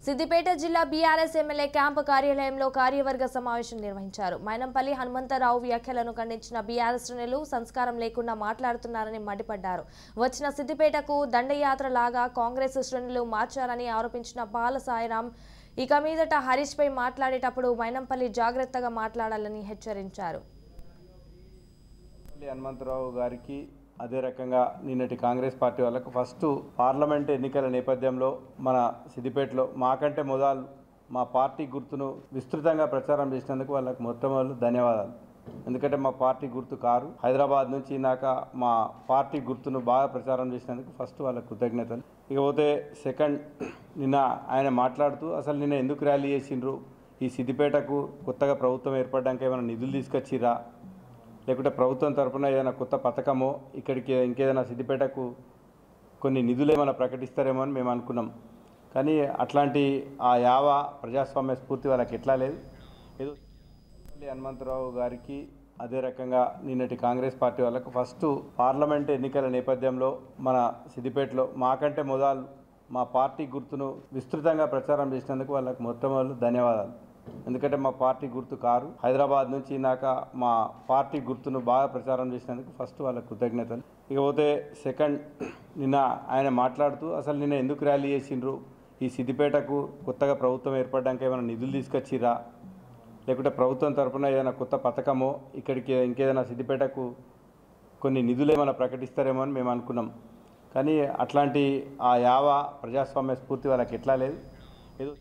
సిద్దిపేట జిల్లా BRS MLA camp కార్యాలయంలో కార్యవర్గ సమావేశం నిర్వహించారు. మైనంపల్లి హనుమంతరావు వ్యాఖ్యలను ఖండించిన బీఆర్ఎస్ శ్రేణులు సంస్కారం లేకుండా మాట్లాడుతున్నారని మండిపడ్డారు. వచ్చిన సిద్దిపేటకు దండయాత్ర లాగా కాంగ్రెస్ శ్రేణులు మార్చారని ఆరోపించిన బాల సాయిరాం ఇక మీదట హరీష్ పై మాట్లాడేటప్పుడు మైనంపల్లి జాగ్రత్తగా మాట్లాడాలని హెచ్చరించారు. హనుమంతరావు గారికి అదే రకంగా నిన్నటి కాంగ్రెస్ పార్టీ వాళ్ళకు ఫస్ట్ పార్లమెంట్ ఎన్నికల నేపథ్యంలో మన సిద్దిపేటలో మాకంటే మొదలు మా పార్టీ గుర్తును విస్తృతంగా ప్రచారం చేసినందుకు వాళ్ళకు మొత్తం వాళ్ళు ధన్యవాదాలు. ఎందుకంటే మా పార్టీ గుర్తు కారు. హైదరాబాద్ నుంచి ఇందాక మా పార్టీ గుర్తును బాగా ప్రచారం చేసినందుకు ఫస్ట్ వాళ్ళకు కృతజ్ఞతలు. ఇకపోతే సెకండ్, నిన్న ఆయన మాట్లాడుతూ అసలు నిన్న ఎందుకు ర్యాలీ చేసిండ్రు, ఈ సిద్దిపేటకు కొత్తగా ప్రభుత్వం ఏర్పడడానికి ఏమైనా నిధులు తీసుకొచ్చిరా, లేకుంటే ప్రభుత్వం తరఫున ఏదైనా కొత్త పథకమో ఇక్కడికి ఇంకేదైనా సిద్దిపేటకు కొన్ని నిధులు ఏమైనా ప్రకటిస్తారేమో అని మేము అనుకున్నాం. కానీ అట్లాంటి ఆ యావ ప్రజాస్వామ్య స్ఫూర్తి వాళ్ళకి ఎట్లా లేదు. ఏదో హనుమంతరావు గారికి అదే రకంగా నిన్నటి కాంగ్రెస్ పార్టీ వాళ్ళకు ఫస్ట్ పార్లమెంట్ ఎన్నికల నేపథ్యంలో మన సిద్దిపేటలో మాకంటే మొదలు మా పార్టీ గుర్తును విస్తృతంగా ప్రచారం చేసినందుకు వాళ్ళకు మొత్తం వాళ్ళు ధన్యవాదాలు. ఎందుకంటే మా పార్టీ గుర్తు కారు. హైదరాబాద్ నుంచి ఇందాక మా పార్టీ గుర్తును బాగా ప్రచారం చేసినందుకు ఫస్ట్ వాళ్ళకు కృతజ్ఞతలు. ఇకపోతే సెకండ్, నిన్న ఆయన మాట్లాడుతూ అసలు నిన్న ఎందుకు ర్యాలీ చేసిండ్రు, ఈ సిద్దిపేటకు కొత్తగా ప్రభుత్వం ఏర్పడడానికి ఏమైనా నిధులు తీసుకొచ్చిరా, లేకుంటే ప్రభుత్వం తరఫున ఏదైనా కొత్త పథకమో ఇక్కడికి ఇంకేదైనా సిద్దిపేటకు కొన్ని నిధులు ఏమైనా ప్రకటిస్తారేమో అని మేము అనుకున్నాం. కానీ అట్లాంటి ఆ యావ ప్రజాస్వామ్య స్ఫూర్తి వాళ్ళకి ఎట్లా లేదు. ఏదో